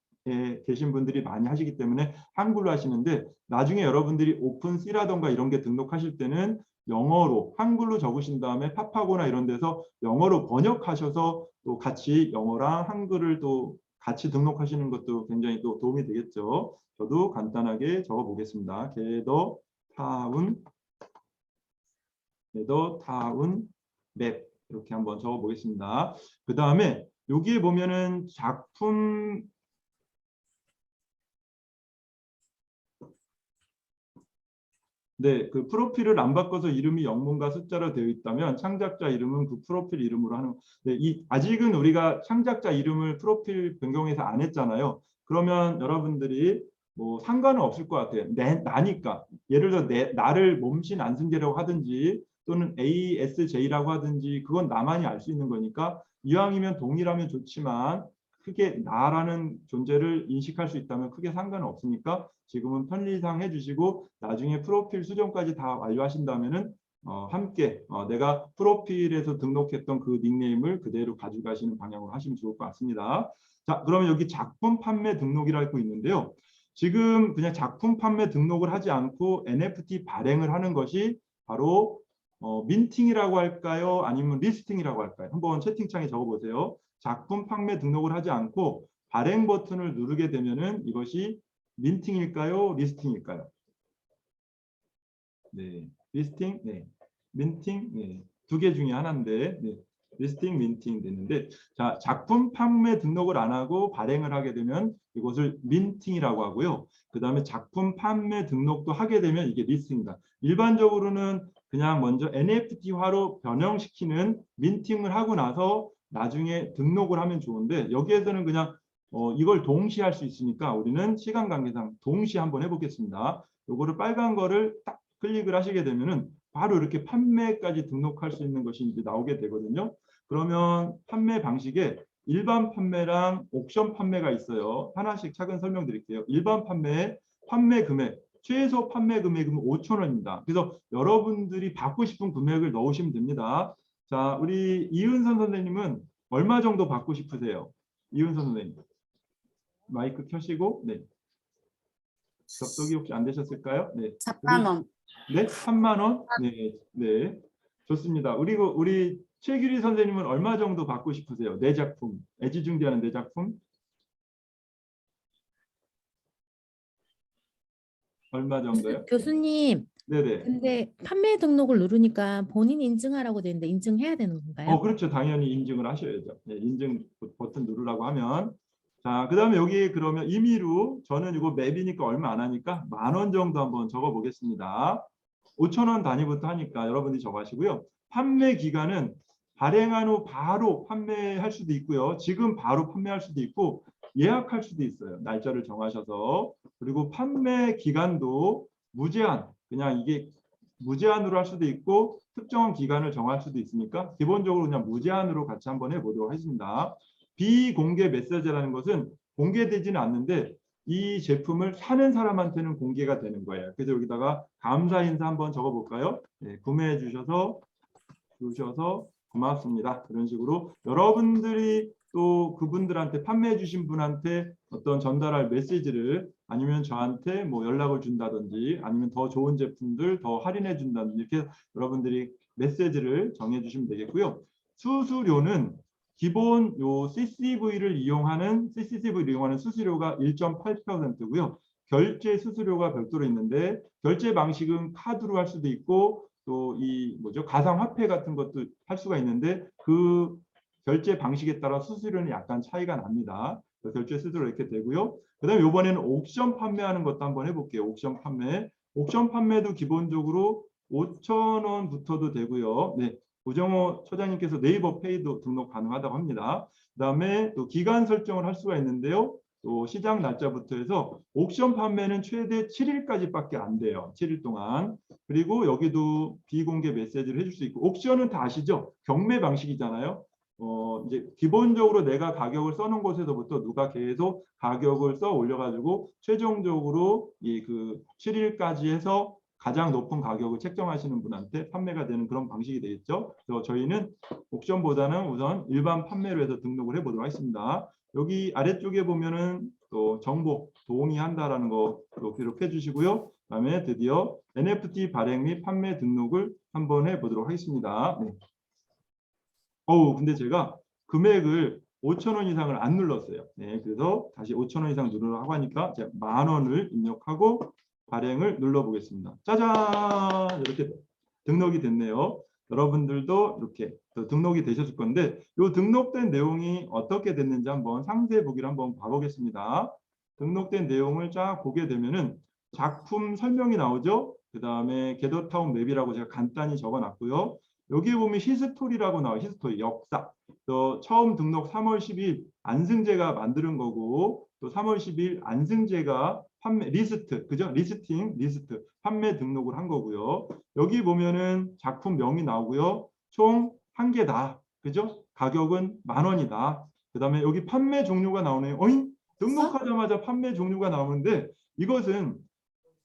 계신 분들이 많이 하시기 때문에 한글로 하시는데 나중에 여러분들이 오픈 C라던가 이런 게 등록하실 때는 영어로 한글로 적으신 다음에 팝하고나 이런 데서 영어로 번역하셔서 또 같이 영어랑 한글을 또 같이 등록하시는 것도 굉장히 또 도움이 되겠죠. 저도 간단하게 적어 보겠습니다. 게더타운 맵 이렇게 한번 적어 보겠습니다. 그 다음에 여기에 보면은 작품 네, 그 프로필을 안 바꿔서 이름이 영문과 숫자로 되어 있다면 창작자 이름은 그 프로필 이름으로 하는. 네, 아직은 우리가 창작자 이름을 프로필 변경해서 안 했잖아요. 그러면 여러분들이 뭐 상관은 없을 것 같아요. 나니까 예를 들어 나를 몸신 안승재라고 하든지 또는 ASJ라고 하든지 그건 나만이 알 수 있는 거니까 이왕이면 동일하면 좋지만 크게 나라는 존재를 인식할 수 있다면 크게 상관은 없으니까 지금은 편리상 해주시고 나중에 프로필 수정까지 다 완료하신다면은 함께 내가 프로필에서 등록했던 그 닉네임을 그대로 가져가시는 방향으로 하시면 좋을 것 같습니다. 자, 그러면 여기 작품 판매 등록이라고 있는데요. 지금 그냥 작품 판매 등록을 하지 않고 NFT 발행을 하는 것이 바로 민팅이라고 할까요? 아니면 리스팅이라고 할까요? 한번 채팅창에 적어보세요. 작품 판매 등록을 하지 않고 발행 버튼을 누르게 되면은 이것이 민팅일까요? 리스팅일까요? 네, 리스팅, 네, 민팅, 네, 두 개 중에 하나인데, 네, 리스팅, 민팅 되는데, 자, 작품 판매 등록을 안 하고 발행을 하게 되면 이것을 민팅이라고 하고요. 그 다음에 작품 판매 등록도 하게 되면 이게 리스팅입니다. 일반적으로는 그냥 먼저 NFT화로 변형시키는 민팅을 하고 나서 나중에 등록을 하면 좋은데 여기에서는 그냥 이걸 동시에 할 수 있으니까 우리는 시간 관계상 동시에 한번 해보겠습니다. 요거를 빨간 거를 딱 클릭을 하시게 되면은 바로 이렇게 판매까지 등록할 수 있는 것이 이제 나오게 되거든요. 그러면 판매 방식에 일반 판매랑 옥션 판매가 있어요. 하나씩 차근 설명드릴게요. 일반 판매 금액, 최소 판매 금액은 5,000원입니다. 그래서 여러분들이 받고 싶은 금액을 넣으시면 됩니다. 자, 우리 이은선 선생님은 얼마 정도 받고 싶으세요? 이은선 선생님. 마이크 켜시고, 네. 접속이 혹시 안 되셨을까요? 네. 4만 원. 네, 3만 원? 네, 네. 좋습니다. 그리고 우리 최규리 선생님은 얼마 정도 받고 싶으세요? 내 작품, 애지중지하는 내 작품? 얼마 정도요? 교수님, 네네. 근데 판매 등록을 누르니까 본인 인증하라고 되는데 인증해야 되는 건가요? 그렇죠. 당연히 인증을 하셔야죠. 네, 인증 버튼 누르라고 하면. 자, 그 다음에 여기 그러면 임의로 저는 이거 맵이니까 얼마 안 하니까 10,000원 정도 한번 적어 보겠습니다. 5,000원 단위부터 하니까 여러분이 적으시고요. 판매 기간은 발행한 후 바로 판매할 수도 있고요. 지금 바로 판매할 수도 있고 예약할 수도 있어요. 날짜를 정하셔서. 그리고 판매 기간도 무제한, 그냥 이게 무제한으로 할 수도 있고 특정한 기간을 정할 수도 있으니까 기본적으로 그냥 무제한으로 같이 한번 해보도록 하겠습니다. 비공개 메시지라는 것은 공개되지는 않는데 이 제품을 사는 사람한테는 공개가 되는 거예요. 그래서 여기다가 감사 인사 한번 적어볼까요? 네, 구매해 주셔서 고맙습니다. 이런 식으로 여러분들이 또 그분들한테 판매해 주신 분한테 어떤 전달할 메시지를 아니면 저한테 뭐 연락을 준다든지 아니면 더 좋은 제품들 더 할인해 준다든지 이렇게 여러분들이 메시지를 정해 주시면 되겠고요. 수수료는 기본 요 CCCV를 이용하는 수수료가 1.8%고요. 결제 수수료가 별도로 있는데 결제 방식은 카드로 할 수도 있고 또 이 뭐죠? 가상화폐 같은 것도 할 수가 있는데 그 결제 방식에 따라 수수료는 약간 차이가 납니다. 결제 수수료 이렇게 되고요. 그다음에 이번에는 옥션 판매하는 것도 한번 해볼게요. 옥션 판매. 옥션 판매도 기본적으로 5,000원부터도 되고요. 네, 우정호 처장님께서 네이버 페이도 등록 가능하다고 합니다. 그다음에 또 기간 설정을 할 수가 있는데요. 또 시장 날짜부터 해서 옥션 판매는 최대 7일까지밖에 안 돼요. 7일 동안. 그리고 여기도 비공개 메시지를 해줄 수 있고 옥션은 다 아시죠? 경매 방식이잖아요. 이제 기본적으로 내가 가격을 써놓은 곳에서부터 누가 계속 가격을 써 올려가지고 최종적으로 이 그 7일까지 해서 가장 높은 가격을 책정하시는 분한테 판매가 되는 그런 방식이 되겠죠. 그래서 저희는 옥션보다는 우선 일반 판매로 해서 등록을 해보도록 하겠습니다. 여기 아래쪽에 보면은 또 정보 동의한다라는 거 기록해 주시고요. 그다음에 드디어 NFT 발행 및 판매 등록을 한번 해보도록 하겠습니다. 네. 근데 제가 금액을 5,000원 이상을 안 눌렀어요. 네, 그래서 다시 5,000원 이상 누르라고 하니까 제가 10,000원을 입력하고 발행을 눌러보겠습니다. 짜잔! 이렇게 등록이 됐네요. 여러분들도 이렇게 등록이 되셨을 건데 이 등록된 내용이 어떻게 됐는지 한번 상세 보기를 한번 봐보겠습니다. 등록된 내용을 쫙 보게 되면은 작품 설명이 나오죠. 그 다음에 게더타운 맵이라고 제가 간단히 적어놨고요. 여기 보면 히스토리라고 나와요. 히스토리, 역사. 또 처음 등록 3월 10일 안승재가 만드는 거고 또 3월 10일 안승재가 판매 리스트, 그죠? 리스트 판매 등록을 한 거고요. 여기 보면은 작품명이 나오고요. 총 한 개다. 그죠? 가격은 10,000원이다. 그다음에 여기 판매 종류가 나오네요. 어잉? 등록하자마자 판매 종류가 나오는데 이것은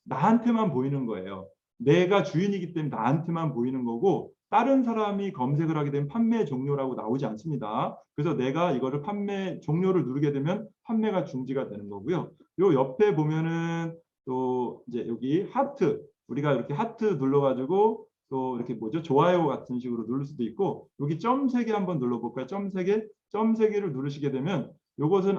나한테만 보이는 거예요. 내가 주인이기 때문에 나한테만 보이는 거고 다른 사람이 검색을 하게 되면 판매 종료라고 나오지 않습니다. 그래서 내가 이거를 판매 종료를 누르게 되면 판매가 중지가 되는 거고요. 요 옆에 보면은 또 이제 여기 하트, 우리가 이렇게 하트 눌러가지고 또 이렇게 뭐죠? 좋아요 같은 식으로 누를 수도 있고 여기 점 3개 한번 눌러볼까요? 점 3개? 점 3개를 누르시게 되면 요것은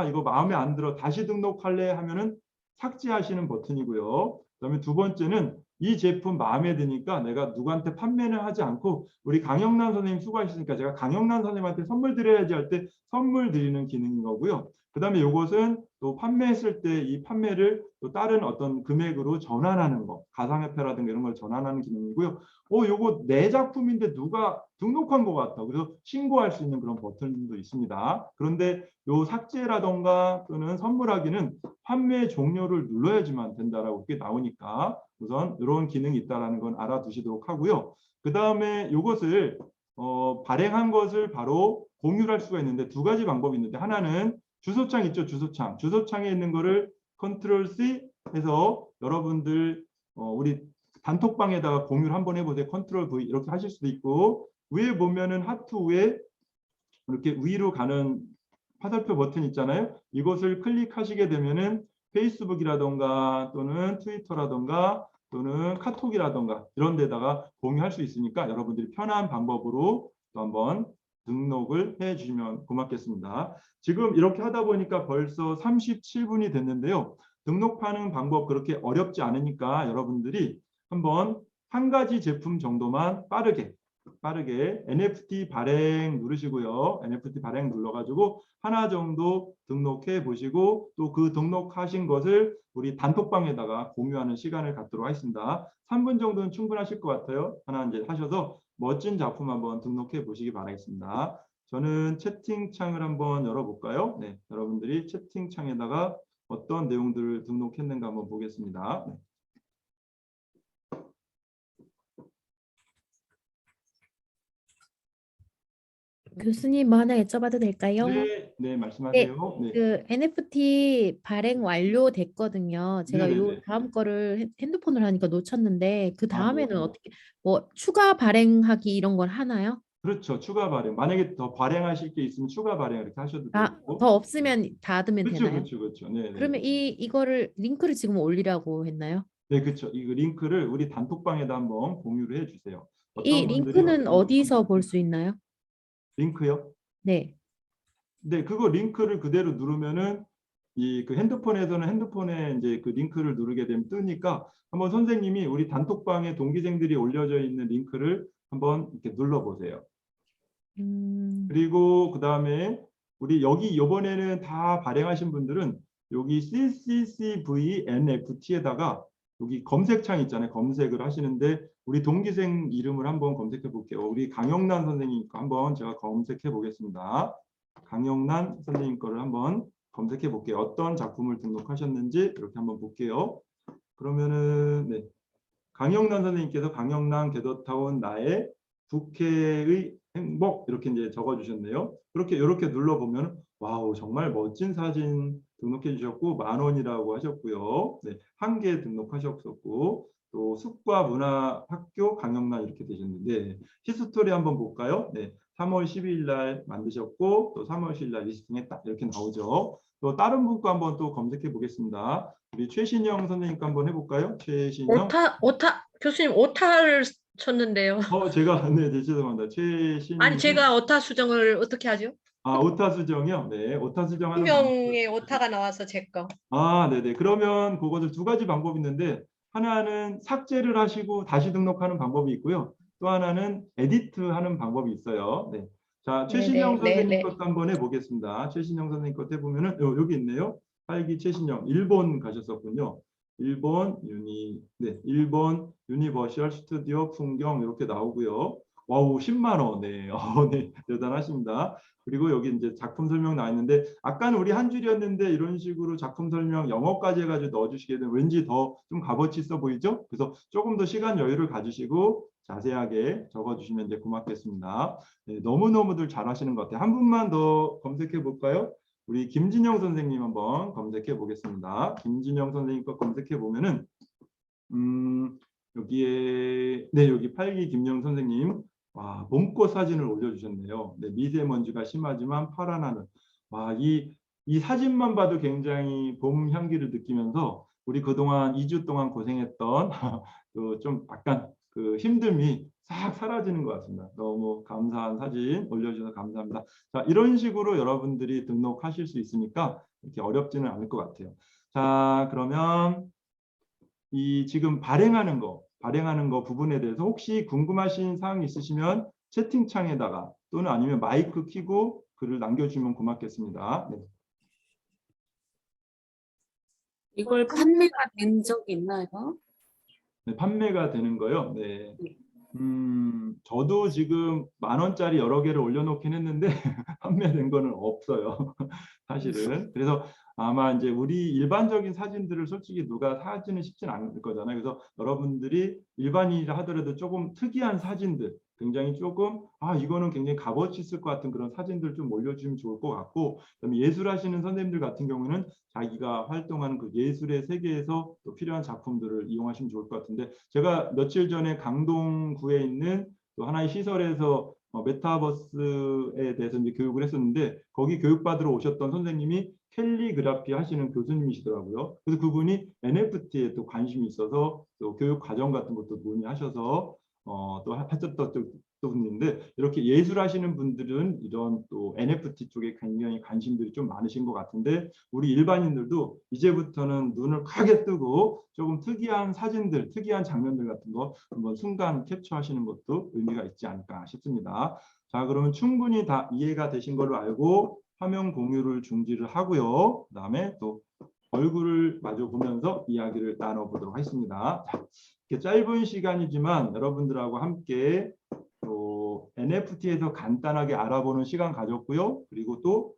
이거 마음에 안 들어 다시 등록할래 하면은 삭제하시는 버튼이고요. 그다음에 두 번째는 이 제품 마음에 드니까 내가 누구한테 판매는 하지 않고 우리 강영란 선생님 수고하셨으니까 제가 강영란 선생님한테 선물 드려야지 할 때 선물 드리는 기능인 거고요. 그다음에 이것은 또 판매했을 때 이 판매를 또 다른 어떤 금액으로 전환하는 거, 가상화폐라든가 이런 걸 전환하는 기능이고요. 요거 내 작품인데 누가 등록한 것 같다. 그래서 신고할 수 있는 그런 버튼도 있습니다. 그런데 요 삭제라던가 또는 선물하기는 판매 종료를 눌러야지만 된다라고 이렇게 나오니까 우선 이런 기능이 있다라는 건 알아두시도록 하고요. 그 다음에 이것을 발행한 것을 바로 공유를 할 수가 있는데 두 가지 방법이 있는데 하나는 주소창 있죠, 주소창. 주소창에 있는 거를 컨트롤 C 해서 여러분들 우리 단톡방에다가 공유를 한번 해보세요. 컨트롤 V 이렇게 하실 수도 있고 위에 보면은 하트 위에 이렇게 위로 가는 화살표 버튼 있잖아요. 이것을 클릭하시게 되면은 페이스북이라던가 또는 트위터라던가 또는 카톡이라던가 이런 데다가 공유할 수 있으니까 여러분들이 편한 방법으로 또 한번 등록을 해 주시면 고맙겠습니다. 지금 이렇게 하다 보니까 벌써 37분이 됐는데요. 등록하는 방법 그렇게 어렵지 않으니까 여러분들이 한번 한 가지 제품 정도만 빠르게 NFT 발행 누르시고요. NFT 발행 눌러가지고 하나 정도 등록해 보시고 또 그 등록하신 것을 우리 단톡방에다가 공유하는 시간을 갖도록 하겠습니다. 3분 정도는 충분하실 것 같아요. 하나 이제 하셔서 멋진 작품 한번 등록해 보시기 바라겠습니다. 저는 채팅창을 한번 열어볼까요? 네, 여러분들이 채팅창에다가 어떤 내용들을 등록했는가 한번 보겠습니다. 네. 교수님 뭐 하나 여쭤봐도 될까요? 네, 네, 말씀하세요. 네, 그 NFT 발행 완료됐거든요. 제가 네, 네, 요 네. 다음 거를 핸드폰으로 하니까 놓쳤는데 그 네. 다음에는 어떻게 뭐 추가 발행하기 이런 걸 하나요? 그렇죠. 추가 발행. 만약에 더 발행하실 게 있으면 추가 발행 이렇게 하셔도 되고. 더 없으면 닫으면 그렇죠, 되나요? 그렇죠, 그렇죠. 네, 네, 그러면 이거를 링크를 지금 올리라고 했나요? 네, 그렇죠. 이 링크를 우리 단톡방에다 한번 공유를 해주세요. 이 어떤 분들이 링크는 어떤 어디서 볼 수 있나요? 링크요? 네. 네, 그거 링크를 그대로 누르면은 이 그 핸드폰에서는 핸드폰에 이제 그 링크를 누르게 되면 뜨니까 한번 선생님이 우리 단톡방에 동기생들이 올려져 있는 링크를 한번 이렇게 눌러 보세요. 그리고 그 다음에 우리 여기 이번에는 다 발행하신 분들은 여기 CCCVNFT에다가 여기 검색창 있잖아요. 검색을 하시는데 우리 동기생 이름을 한번 검색해 볼게요. 우리 강영란 선생님 거 한번 제가 검색해 보겠습니다. 강영란 선생님 거를 한번 검색해 볼게요. 어떤 작품을 등록하셨는지 이렇게 한번 볼게요. 그러면은 네. 강영란 선생님께서 강영란 게더타운 나의 국회의 행복 이렇게 이제 적어주셨네요. 이렇게 눌러보면 와우 정말 멋진 사진 등록해 주셨고 10,000원이라고 하셨고요. 네, 한 개 등록하셨었고 또 숲과문화학교 강영란 이렇게 되셨는데 히스토리 한번 볼까요? 네, 3월 12일 날 만드셨고 또 3월 10일 날 리스팅했다 이렇게 나오죠. 또 다른 분 거 한번 또 검색해 보겠습니다. 우리 최신영 선생님 거 한번 해볼까요? 최신영. 교수님 오타를 쳤는데요. 제가 네, 죄송합니다. 아니 최신영. 제가 오타 수정을 어떻게 하죠? 아, 오타 수정이요? 네, 오타 수정하는 명의 오타가 나와서 제 거. 아, 네네. 그러면 그것을 두 가지 방법이 있는데 하나는 삭제를 하시고 다시 등록하는 방법이 있고요. 또 하나는 에디트하는 방법이 있어요. 네. 자, 최신영 선생님 네네. 것도 한번 해보겠습니다. 최신영 선생님 것 해보면은 여기 있네요. 팔기 최신영 일본 가셨었군요. 일본 유니버셜 스튜디오 풍경 이렇게 나오고요. 와우, 10만 원. 네, 네, 대단하십니다. 그리고 여기 이제 작품 설명 나와 있는데 아까는 우리 한 줄이었는데 이런 식으로 작품 설명 영어까지 해가지고 넣어주시게 되면 왠지 더 좀 값어치 있어 보이죠? 그래서 조금 더 시간 여유를 가지시고 자세하게 적어주시면 이제 고맙겠습니다. 네, 너무너무들 잘하시는 것 같아요. 한 분만 더 검색해 볼까요? 우리 김진영 선생님 한번 검색해 보겠습니다. 김진영 선생님 거 검색해 보면은 여기에 네, 여기 팔기 김영 선생님 와, 봄꽃 사진을 올려주셨네요. 네, 미세먼지가 심하지만 파란 하늘. 와, 이 사진만 봐도 굉장히 봄 향기를 느끼면서 우리 그동안 2주 동안 고생했던 그 좀 약간 그 힘듦이 싹 사라지는 것 같습니다. 너무 감사한 사진 올려주셔서 감사합니다. 자, 이런 식으로 여러분들이 등록하실 수 있으니까 이렇게 어렵지는 않을 것 같아요. 자, 그러면 이 지금 발행하는 거 부분에 대해서 혹시 궁금하신 사항이 있으시면 채팅창에다가 또는 아니면 마이크 켜고 글을 남겨주시면 고맙겠습니다. 네. 이걸 판매가 된 적 있나요? 네, 판매가 되는 거요. 네. 저도 지금 10,000원짜리 여러 개를 올려놓긴 했는데 판매된 거는 없어요. 사실은. 그래서 아마 이제 우리 일반적인 사진들을 솔직히 누가 사지는 쉽지는 않을 거잖아요. 그래서 여러분들이 일반인이라 하더라도 조금 특이한 사진들, 굉장히 조금 이거는 굉장히 값어치 있을 것 같은 그런 사진들 좀 올려주면 좋을 것 같고, 그다음에 예술하시는 선생님들 같은 경우는 자기가 활동하는 그 예술의 세계에서 또 필요한 작품들을 이용하시면 좋을 것 같은데, 제가 며칠 전에 강동구에 있는 또 하나의 시설에서 메타버스에 대해서 이제 교육을 했었는데 거기 교육받으러 오셨던 선생님이 캘리그라피 하시는 교수님이시더라고요. 그래서 그분이 NFT에 또 관심이 있어서 또 교육 과정 같은 것도 논의하셔서 또 하셨던 분인데 이렇게 예술하시는 분들은 이런 또 NFT 쪽에 굉장히 관심들이 좀 많으신 것 같은데 우리 일반인들도 이제부터는 눈을 크게 뜨고 조금 특이한 사진들, 특이한 장면들 같은 거 한번 순간 캡처하시는 것도 의미가 있지 않을까 싶습니다. 자, 그러면 충분히 다 이해가 되신 걸로 알고 화면 공유를 중지를 하고요. 그다음에 또 얼굴을 마주 보면서 이야기를 나눠보도록 하겠습니다. 자, 이렇게 짧은 시간이지만 여러분들하고 함께 또 NFT에서 간단하게 알아보는 시간 가졌고요. 그리고 또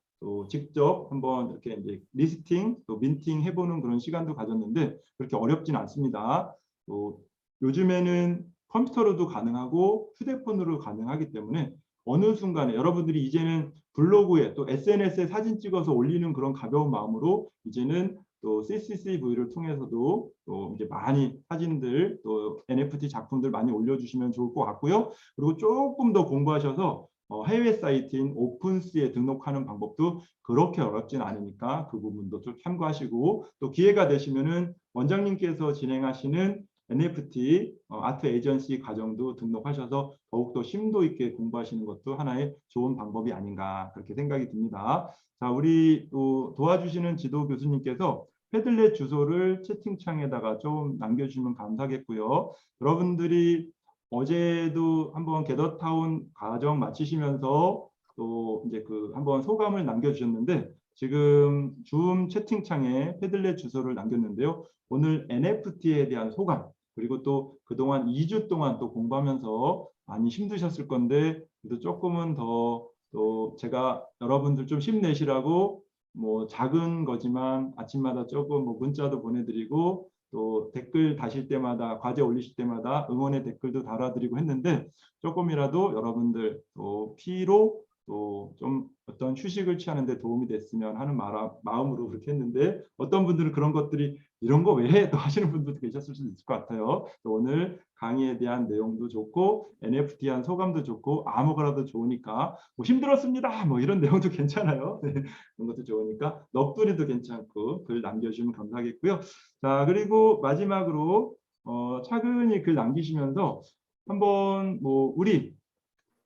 직접 한번 이렇게 이제 리스팅, 또 민팅 해보는 그런 시간도 가졌는데 그렇게 어렵진 않습니다. 또 요즘에는 컴퓨터로도 가능하고 휴대폰으로 가능하기 때문에 어느 순간에 여러분들이 이제는 블로그에 또 SNS에 사진 찍어서 올리는 그런 가벼운 마음으로 이제는 또 CCCV를 통해서도 또 이제 많이 사진들 또 NFT 작품들 많이 올려주시면 좋을 것 같고요. 그리고 조금 더 공부하셔서 해외 사이트인 오픈스에 등록하는 방법도 그렇게 어렵진 않으니까 그 부분도 좀 참고하시고 또 기회가 되시면은 원장님께서 진행하시는 NFT 아트 에이전시 과정도 등록하셔서 더욱더 심도 있게 공부하시는 것도 하나의 좋은 방법이 아닌가 그렇게 생각이 듭니다. 자, 우리 또 도와주시는 지도 교수님께서 패들렛 주소를 채팅창에다가 좀 남겨주시면 감사하겠고요. 여러분들이 어제도 한번 게더타운 과정 마치시면서 또 이제 그 한번 소감을 남겨주셨는데 지금 줌 채팅창에 패들렛 주소를 남겼는데요. 오늘 NFT에 대한 소감 그리고 또 그동안 2주 동안 또 공부하면서 많이 힘드셨을 건데 그래도 조금은 더 또 제가 여러분들 좀 힘내시라고 뭐 작은 거지만 아침마다 조금 뭐 문자도 보내드리고 또 댓글 다실 때마다 과제 올리실 때마다 응원의 댓글도 달아드리고 했는데 조금이라도 여러분들 또 피로 또 좀 어떤 휴식을 취하는 데 도움이 됐으면 하는 마음으로 그렇게 했는데 어떤 분들은 그런 것들이 이런 거 왜 해? 또 하시는 분들도 계셨을 수도 있을 것 같아요. 또 오늘 강의에 대한 내용도 좋고 NFT에 대한 소감도 좋고 아무거나도 좋으니까 뭐 힘들었습니다. 뭐 이런 내용도 괜찮아요. 네, 그런 것도 좋으니까 넋두리도 괜찮고 글 남겨주시면 감사하겠고요. 자, 그리고 마지막으로 차근히 글 남기시면서 한번 뭐 우리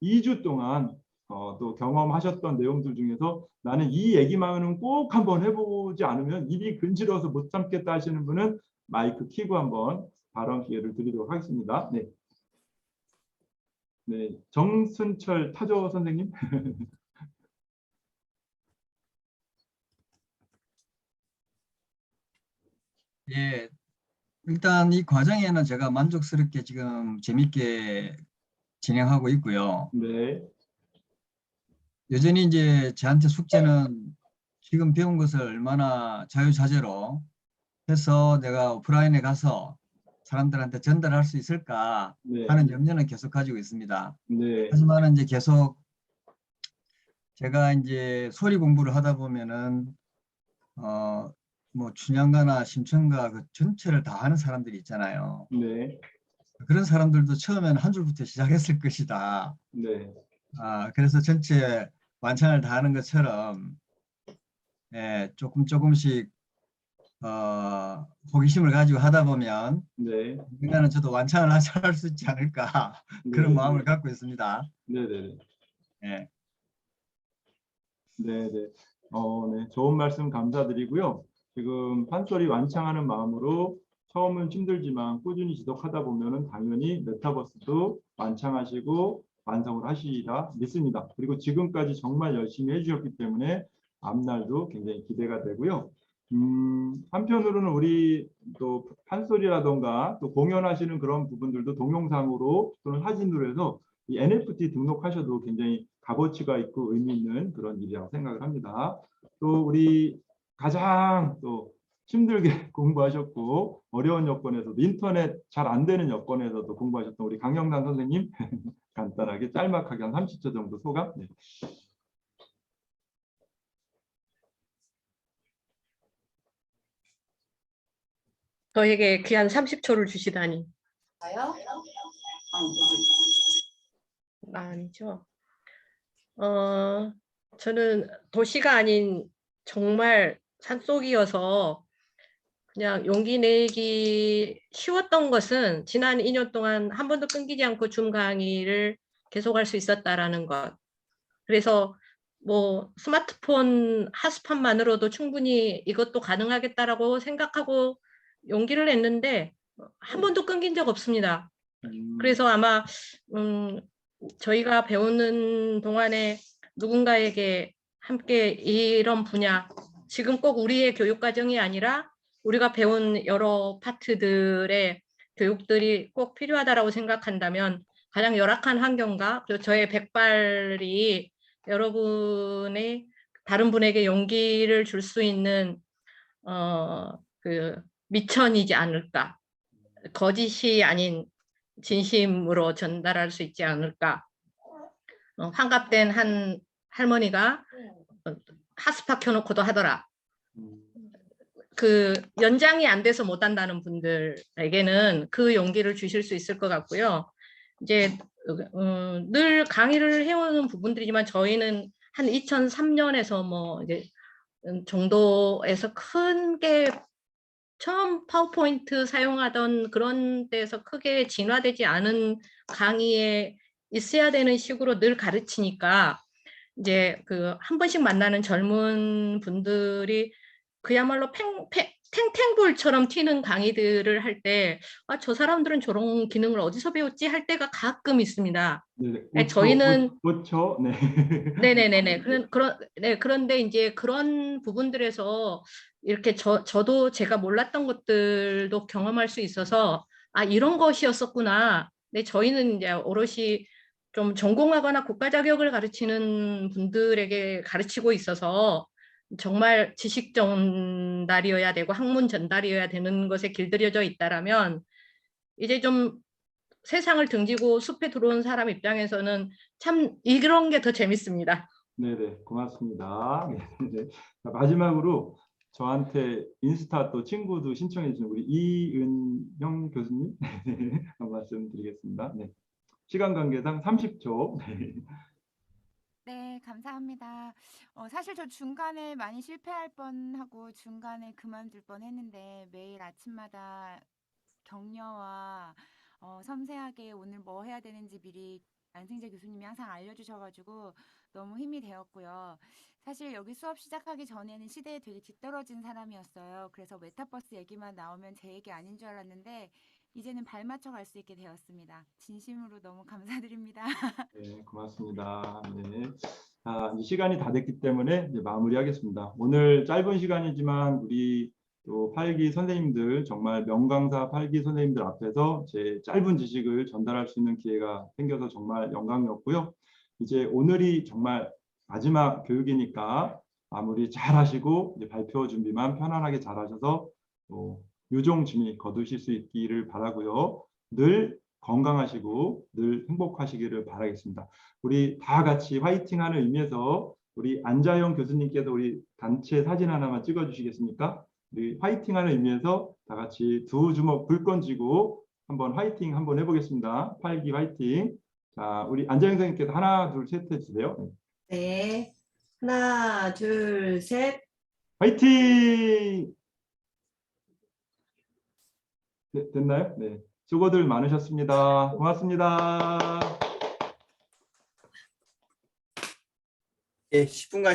2주 동안 또 경험하셨던 내용들 중에서 나는 이 얘기만은 꼭 한번 해보지 않으면 입이 근질어서 못 참겠다 하시는 분은 마이크 켜고 한번 발언 기회를 드리도록 하겠습니다. 네. 네, 정순철 타조 선생님. 예, 일단 이 과정에는 제가 만족스럽게 지금 재밌게 진행하고 있고요. 네, 여전히 이제 저한테 숙제는 지금 배운 것을 얼마나 자유자재로 해서 내가 오프라인에 가서 사람들한테 전달할 수 있을까 네, 하는 염려는 계속 가지고 있습니다. 네, 하지만 이제 계속 제가 이제 소리 공부를 하다 보면은 뭐 춘향가나 심청가 그 전체를 다 하는 사람들이 있잖아요. 네, 그런 사람들도 처음에는 한 줄부터 시작했을 것이다. 네, 그래서 전체 완창을 다 하는 것처럼 조금씩 호기심을 가지고 하다 보면 네, 인간은 저도 완창을 할 수 있지 않을까 그런 마음을 갖고 있습니다. 네, 네, 예. 네, 네. 네, 좋은 말씀 감사드리고요. 지금 판소리 완창하는 마음으로 처음은 힘들지만 꾸준히 지속하다 보면은 당연히 메타버스도 완창하시고 완성을 하시리라 믿습니다. 그리고 지금까지 정말 열심히 해주셨기 때문에 앞날도 굉장히 기대가 되고요. 한편으로는 우리 또 판소리라던가 또 공연하시는 그런 부분들도 동영상으로 또는 사진으로 해서 이 NFT 등록하셔도 굉장히 값어치가 있고 의미 있는 그런 일이라고 생각을 합니다. 또 우리 가장 또 힘들게 공부하셨고 어려운 여건에서도 인터넷 잘 안 되는 여건에서도 공부하셨던 우리 강영란 선생님 간단하게 짤막하게 한 30초 정도 소감. 네. 저에게 귀한 30초를 주시다니. 저요? 아니죠. 저는 도시가 아닌 정말 산속이어서 그냥 용기 내기 쉬웠던 것은 지난 2년 동안 한 번도 끊기지 않고 줌 강의를 계속할 수 있었다라는 것. 그래서 뭐 스마트폰 핫스팟만으로도 충분히 이것도 가능하겠다라고 생각하고 용기를 냈는데 한 번도 끊긴 적 없습니다. 그래서 아마 저희가 배우는 동안에 누군가에게 함께 이런 분야, 지금 꼭 우리의 교육 과정이 아니라 우리가 배운 여러 파트들의 교육들이 꼭 필요하다라고 생각한다면 가장 열악한 환경과 그리고 저의 백발이 여러분의 다른 분에게 용기를 줄 수 있는 그 미천이지 않을까. 거짓이 아닌 진심으로 전달할 수 있지 않을까. 환갑된 한 할머니가 핫스팟 켜놓고도 하더라. 그 연장이 안 돼서 못 한다는 분들에게는 그 용기를 주실 수 있을 것 같고요. 이제 늘 강의를 해오는 부분들이지만 저희는 한 2003년에서 뭐 이제 정도에서 큰 게 처음 파워포인트 사용하던 그런 데서 크게 진화되지 않은 강의에 있어야 되는 식으로 늘 가르치니까 이제 그 한 번씩 만나는 젊은 분들이 그야말로 탱탱볼처럼 튀는 강의들을 할 때, 아, 저 사람들은 저런 기능을 어디서 배웠지? 할 때가 가끔 있습니다. 네, 저희는 5초. 네. 네네네네. 네, 그런데 이제 그런 부분들에서 이렇게 저도 제가 몰랐던 것들도 경험할 수 있어서, 아, 이런 것이었었구나. 근데 저희는 이제 오롯이 좀 전공하거나 국가 자격을 가르치는 분들에게 가르치고 있어서 정말 지식 전달이어야 되고 학문 전달이어야 되는 것에 길들여져 있다라면 이제 좀 세상을 등지고 숲에 들어온 사람 입장에서는 참 이런 게 더 재밌습니다. 네네, 고맙습니다. 네. 자, 마지막으로 저한테 인스타 또 친구도 신청해 주신 우리 이은영 교수님 한 말씀 드리겠습니다. 네. 시간 관계상 30초. 네. 네, 감사합니다. 사실 저 중간에 많이 실패할 뻔하고 중간에 그만둘 뻔했는데 매일 아침마다 격려와 섬세하게 오늘 뭐 해야 되는지 미리 안승재 교수님이 항상 알려주셔가지고 너무 힘이 되었고요. 사실 여기 수업 시작하기 전에는 시대에 되게 뒤떨어진 사람이었어요. 그래서 메타버스 얘기만 나오면 제 얘기 아닌 줄 알았는데 이제는 발맞춰 갈 수 있게 되었습니다. 진심으로 너무 감사드립니다. 네, 고맙습니다. 네. 이 시간이 다 됐기 때문에 이제 마무리하겠습니다. 오늘 짧은 시간이지만 우리 또 8기 선생님들, 정말 명강사 8기 선생님들 앞에서 제 짧은 지식을 전달할 수 있는 기회가 생겨서 정말 영광이었고요. 이제 오늘이 정말 마지막 교육이니까 마무리 잘 하시고 이제 발표 준비만 편안하게 잘 하셔서 또 유종 진위 거두실 수 있기를 바라고요. 늘 건강하시고 늘 행복하시기를 바라겠습니다. 우리 다 같이 화이팅하는 의미에서 우리 안자영 교수님께서 우리 단체 사진 하나만 찍어주시겠습니까? 우리 화이팅하는 의미에서 다 같이 두 주먹 불끈 쥐고 한번 화이팅 한번 해보겠습니다. 8기 화이팅. 자, 우리 안자영 선생님께서 하나, 둘, 셋 해주세요. 네. 하나, 둘, 셋. 화이팅! 네, 됐나요? 네. 수고들 많으셨습니다. 고맙습니다. 예, 10분간